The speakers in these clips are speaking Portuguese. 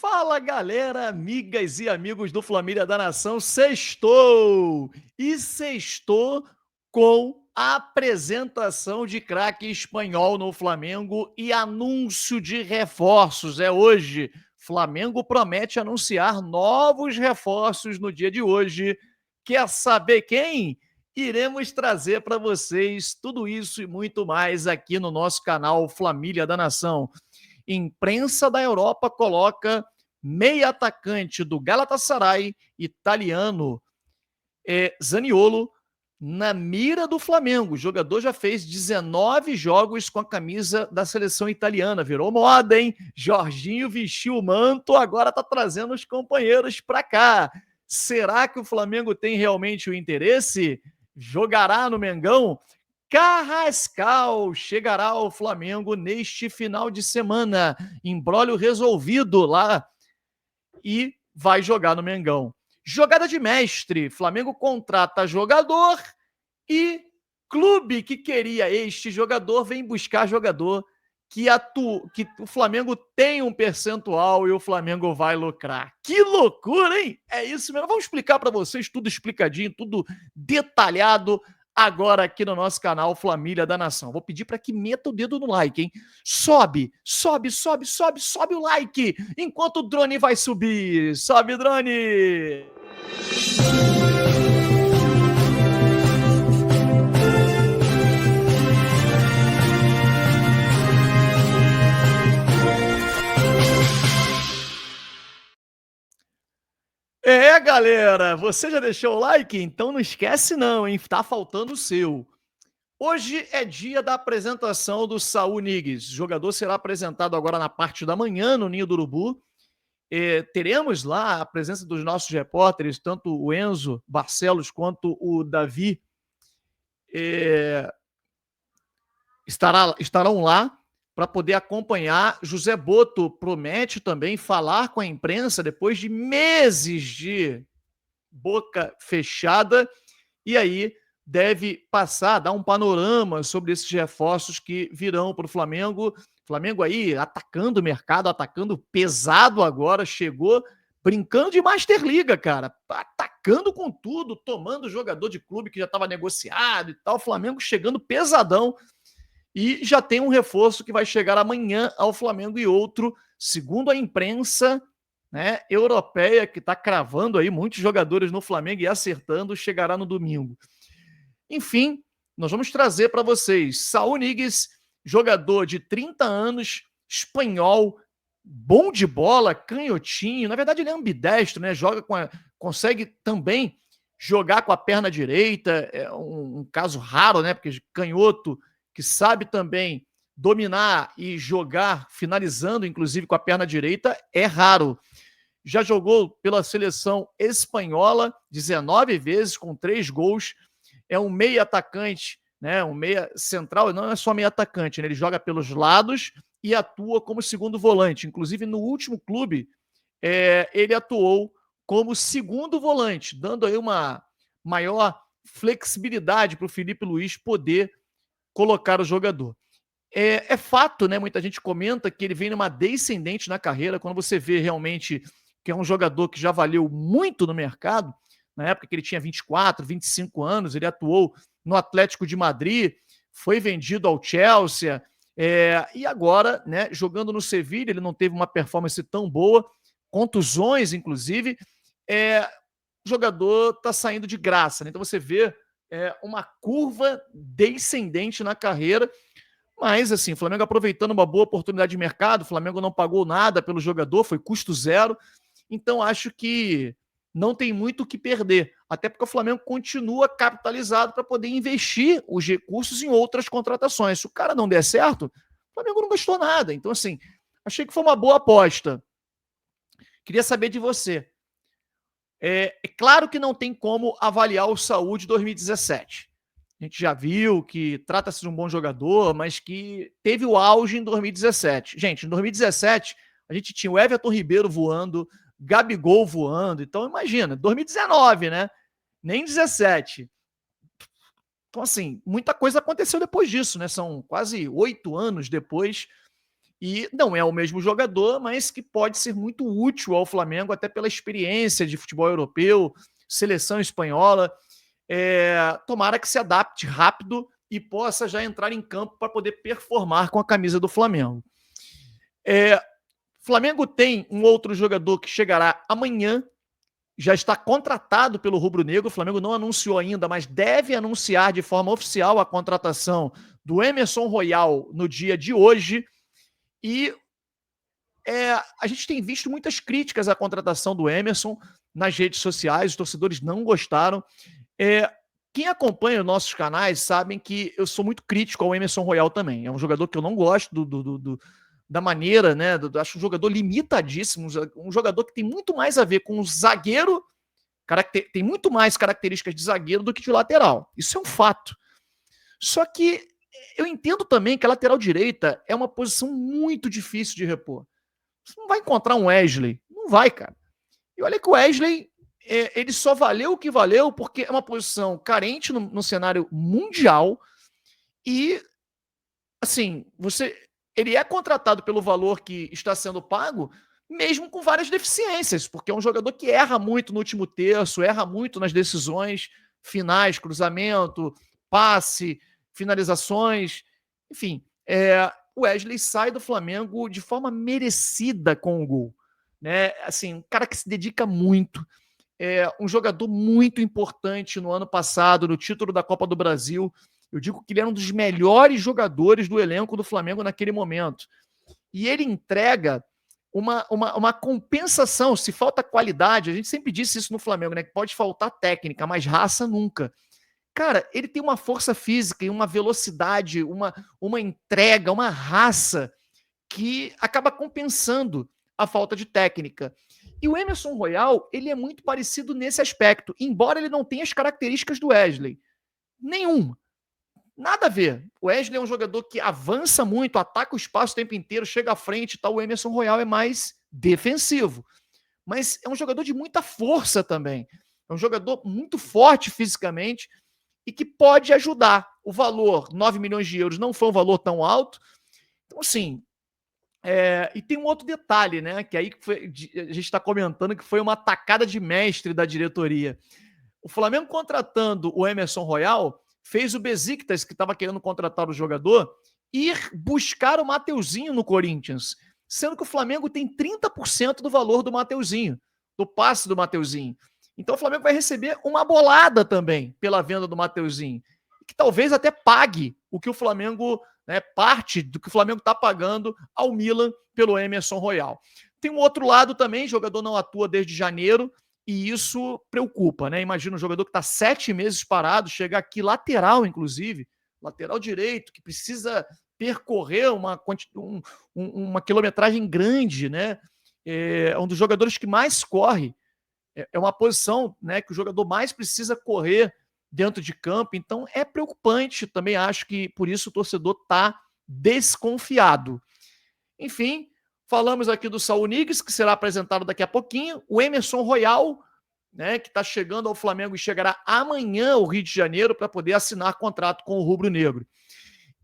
Fala galera, amigas e amigos do Família da Nação, sextou! E sextou com a apresentação de craque espanhol no Flamengo e anúncio de reforços. É hoje. Flamengo promete anunciar novos reforços no dia de hoje. Quer saber quem? Iremos trazer para vocês tudo isso e muito mais aqui no nosso canal Família da Nação. Imprensa da Europa coloca meia atacante do Galatasaray, italiano, Zaniolo, na mira do Flamengo. O jogador já fez 19 jogos com a camisa da seleção italiana. Virou moda, hein? Jorginho vestiu o manto, agora está trazendo os companheiros para cá. Será que o Flamengo tem realmente o interesse? Jogará no Mengão? Carrascal chegará ao Flamengo neste final de semana. Imbróglio resolvido lá e vai jogar no Mengão. Jogada de mestre. Flamengo contrata jogador e clube que queria este jogador vem buscar jogador que o Flamengo tem um percentual e o Flamengo vai lucrar. Que loucura, hein? É isso mesmo. Vamos explicar para vocês tudo explicadinho, tudo detalhado agora aqui no nosso canal Família da Nação. Vou pedir para que meta o dedo no like, hein? Sobe o like, enquanto o drone vai subir. Sobe, drone! Galera, você já deixou o like? Então não esquece não, hein? Tá faltando o seu. Hoje é dia da apresentação do Saul Niguez. O jogador será apresentado agora na parte da manhã no Ninho do Urubu. Teremos lá a presença dos nossos repórteres, tanto o Enzo Barcelos quanto o Davi estarão lá para poder acompanhar. José Boto promete também falar com a imprensa depois de meses de boca fechada, e aí deve passar, dar um panorama sobre esses reforços que virão para o Flamengo. Flamengo aí atacando o mercado, atacando pesado agora, chegou brincando de Masterliga, cara, atacando com tudo, tomando jogador de clube que já estava negociado e tal. Flamengo chegando pesadão e já tem um reforço que vai chegar amanhã ao Flamengo e outro, segundo a imprensa, né, europeia, que está cravando aí muitos jogadores no Flamengo e acertando, chegará no domingo. Enfim, nós vamos trazer para vocês Saul Niguez, jogador de 30 anos, espanhol, bom de bola, canhotinho. Na verdade, ele é ambidestro, né? Consegue também jogar com a perna direita. É um caso raro, né? Porque canhoto que sabe também dominar e jogar, finalizando, inclusive com a perna direita, é raro. Já jogou pela seleção espanhola 19 vezes, com 3 gols. É um meia atacante, né? Um meia central, não é só meia atacante, né? Ele joga pelos lados e atua como segundo volante. Inclusive, no último clube, ele atuou como segundo volante, dando aí uma maior flexibilidade para o Felipe Luiz poder colocar o jogador. É fato, né? Muita gente comenta que ele vem numa descendente na carreira. Quando você vê realmente que é um jogador que já valeu muito no mercado, na época que ele tinha 24, 25 anos, ele atuou no Atlético de Madrid, foi vendido ao Chelsea, e agora, né, jogando no Sevilla, ele não teve uma performance tão boa, contusões, inclusive, o jogador está saindo de graça, né? Então você vê uma curva descendente na carreira, mas assim, o Flamengo aproveitando uma boa oportunidade de mercado, o Flamengo não pagou nada pelo jogador, foi custo zero, então acho que não tem muito o que perder, até porque o Flamengo continua capitalizado para poder investir os recursos em outras contratações. Se o cara não der certo, o Flamengo não gastou nada. Então, assim, achei que foi uma boa aposta. Queria saber de você. É claro que não tem como avaliar o Saúl de 2017. A gente já viu que trata-se de um bom jogador, mas que teve o auge em 2017. Gente, em 2017, a gente tinha o Everton Ribeiro voando, Gabigol voando. Então, imagina, 2019, né? Nem 17. Então, assim, muita coisa aconteceu depois disso, né? São quase 8 anos depois. E não é o mesmo jogador, mas que pode ser muito útil ao Flamengo, até pela experiência de futebol europeu, seleção espanhola. Tomara que se adapte rápido e possa já entrar em campo para poder performar com a camisa do Flamengo. Flamengo tem um outro jogador que chegará amanhã, já está contratado pelo Rubro Negro. O Flamengo não anunciou ainda, mas deve anunciar de forma oficial a contratação do Emerson Royal no dia de hoje. E a gente tem visto muitas críticas à contratação do Emerson nas redes sociais, os torcedores não gostaram. Quem acompanha os nossos canais sabem que eu sou muito crítico ao Emerson Royal também. É um jogador que eu não gosto da maneira, né? Acho um jogador limitadíssimo, um jogador que tem muito mais a ver com o zagueiro, tem muito mais características de zagueiro do que de lateral. Isso é um fato. Só que eu entendo também que a lateral direita é uma posição muito difícil de repor. Você não vai encontrar um Wesley. Não vai, cara. E olha que o Wesley, ele só valeu o que valeu porque é uma posição carente no cenário mundial e, assim, ele é contratado pelo valor que está sendo pago, mesmo com várias deficiências, porque é um jogador que erra muito no último terço, erra muito nas decisões finais, cruzamento, passe, finalizações, enfim. O Wesley sai do Flamengo de forma merecida com o gol. Né? Assim, um cara que se dedica muito, um jogador muito importante no ano passado, no título da Copa do Brasil. Eu digo que ele era um dos melhores jogadores do elenco do Flamengo naquele momento. E ele entrega uma compensação. Se falta qualidade, a gente sempre disse isso no Flamengo, né? Que pode faltar técnica, mas raça nunca. Cara, ele tem uma força física e uma velocidade, uma entrega, uma raça que acaba compensando a falta de técnica. E o Emerson Royal, ele é muito parecido nesse aspecto, embora ele não tenha as características do Wesley. Nenhuma. Nada a ver. O Wesley é um jogador que avança muito, ataca o espaço o tempo inteiro, chega à frente e tal. O Emerson Royal é mais defensivo. Mas é um jogador de muita força também. É um jogador muito forte fisicamente e que pode ajudar. O valor, 9 milhões de euros, não foi um valor tão alto. Então, assim, e tem um outro detalhe, né? Que aí a gente está comentando que foi uma tacada de mestre da diretoria. O Flamengo contratando o Emerson Royal fez o Besiktas, que estava querendo contratar o jogador, ir buscar o Mateuzinho no Corinthians, sendo que o Flamengo tem 30% do valor do Mateuzinho, do passe do Mateuzinho. Então o Flamengo vai receber uma bolada também pela venda do Mateuzinho, que talvez até pague o que o Flamengo, né, parte do que o Flamengo está pagando ao Milan pelo Emerson Royal. Tem um outro lado também, jogador não atua desde janeiro, e isso preocupa, né? Imagina um jogador que está 7 meses parado, chegar aqui lateral, inclusive, lateral direito, que precisa percorrer uma quilometragem grande, né? É um dos jogadores que mais corre. É uma posição, né, que o jogador mais precisa correr dentro de campo. Então é preocupante. Também acho que por isso o torcedor está desconfiado. Enfim, falamos aqui do Saul Niguez, que será apresentado daqui a pouquinho. O Emerson Royal, né, que está chegando ao Flamengo e chegará amanhã ao Rio de Janeiro para poder assinar contrato com o Rubro Negro.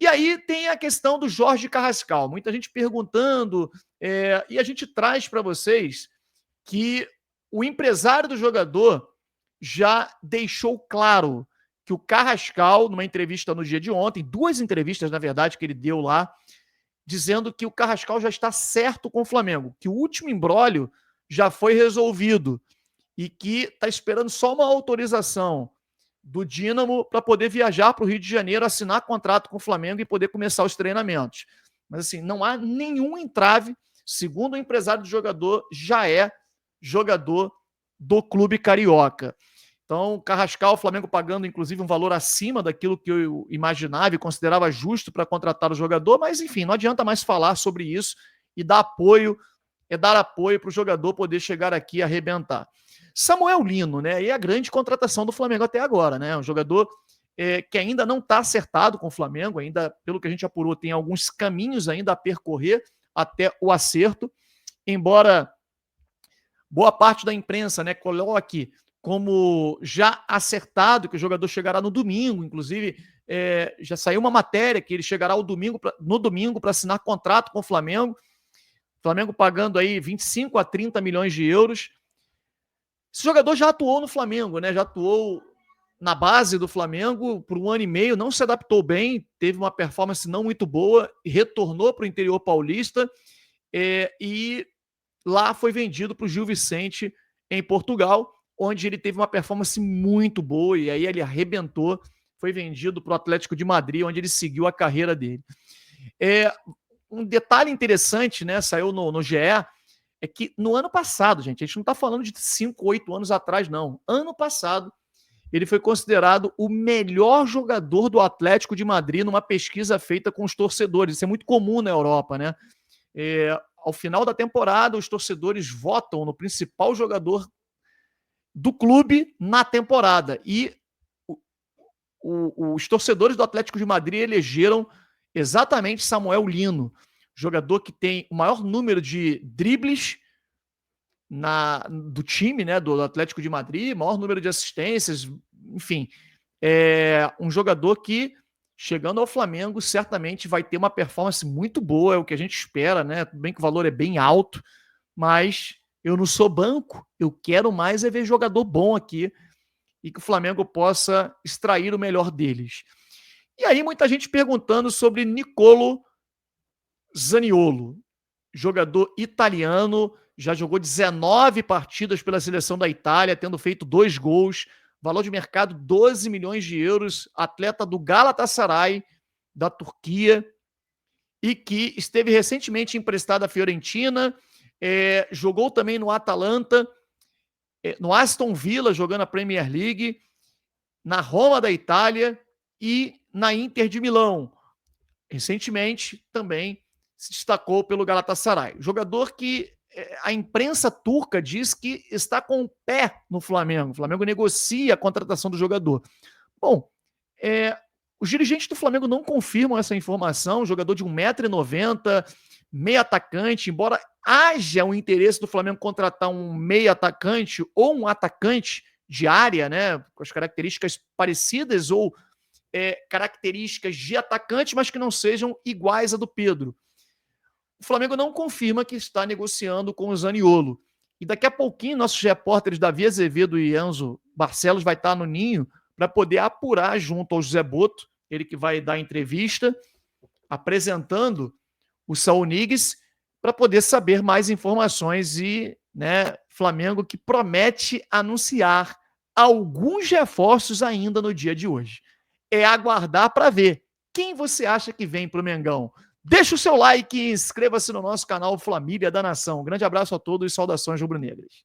E aí tem a questão do Jorge Carrascal. Muita gente perguntando, e a gente traz para vocês que o empresário do jogador já deixou claro que o Carrascal, numa entrevista no dia de ontem, 2 entrevistas, na verdade, que ele deu lá, dizendo que o Carrascal já está certo com o Flamengo, que o último imbróglio já foi resolvido e que está esperando só uma autorização do Dínamo para poder viajar para o Rio de Janeiro, assinar contrato com o Flamengo e poder começar os treinamentos. Mas assim, não há nenhum entrave, segundo o empresário do jogador, já é jogador do clube carioca. Então, Carrascal, o Flamengo pagando, inclusive, um valor acima daquilo que eu imaginava e considerava justo para contratar o jogador, mas, enfim, não adianta mais falar sobre isso e dar apoio para o jogador poder chegar aqui e arrebentar. Samuel Lino, né? E a grande contratação do Flamengo até agora, né? Um jogador que ainda não está acertado com o Flamengo, ainda, pelo que a gente apurou, tem alguns caminhos ainda a percorrer até o acerto, embora boa parte da imprensa, né, coloque como já acertado que o jogador chegará no domingo, inclusive já saiu uma matéria que ele chegará no domingo para assinar contrato com o Flamengo. O Flamengo pagando aí 25 a 30 milhões de euros. Esse jogador já atuou no Flamengo, né? Já atuou na base do Flamengo por 1 ano e meio, não se adaptou bem, teve uma performance não muito boa, retornou para o interior paulista e lá foi vendido para o Gil Vicente em Portugal, onde ele teve uma performance muito boa e aí ele arrebentou, foi vendido para o Atlético de Madrid, onde ele seguiu a carreira dele. Um detalhe interessante, né, saiu no GE, é que no ano passado, gente, a gente não está falando de 5, 8 anos atrás, não. Ano passado, ele foi considerado o melhor jogador do Atlético de Madrid numa pesquisa feita com os torcedores. Isso é muito comum na Europa, né? Ao final da temporada, os torcedores votam no principal jogador do clube na temporada. E os torcedores do Atlético de Madrid elegeram exatamente Samuel Lino, jogador que tem o maior número de dribles do time, né, do Atlético de Madrid, maior número de assistências, enfim, um jogador que, chegando ao Flamengo, certamente vai ter uma performance muito boa, é o que a gente espera, né? Tudo bem que o valor é bem alto, mas eu não sou banco, eu quero mais é ver jogador bom aqui e que o Flamengo possa extrair o melhor deles. E aí muita gente perguntando sobre Nicolo Zaniolo, jogador italiano, já jogou 19 partidas pela seleção da Itália, tendo feito 2 gols, valor de mercado 12 milhões de euros, atleta do Galatasaray, da Turquia, e que esteve recentemente emprestado à Fiorentina, jogou também no Atalanta, no Aston Villa, jogando a Premier League, na Roma da Itália e na Inter de Milão. Recentemente também se destacou pelo Galatasaray. Jogador que a imprensa turca diz que está com o pé no Flamengo. O Flamengo negocia a contratação do jogador. Bom, os dirigentes do Flamengo não confirmam essa informação. Jogador de 1,90 m, meio atacante, embora haja um interesse do Flamengo contratar um meio atacante ou um atacante de área, né, com as características parecidas ou características de atacante, mas que não sejam iguais a do Pedro. O Flamengo não confirma que está negociando com o Zaniolo. E daqui a pouquinho, nossos repórteres Davi Azevedo e Enzo Barcelos vai estar no Ninho para poder apurar junto ao José Boto, ele que vai dar entrevista, apresentando o Saul Niguez, para poder saber mais informações e, né, Flamengo que promete anunciar alguns reforços ainda no dia de hoje. É aguardar para ver quem você acha que vem para o Mengão. Deixa o seu like e inscreva-se no nosso canal Família da Nação. Um grande abraço a todos e saudações rubro-negras.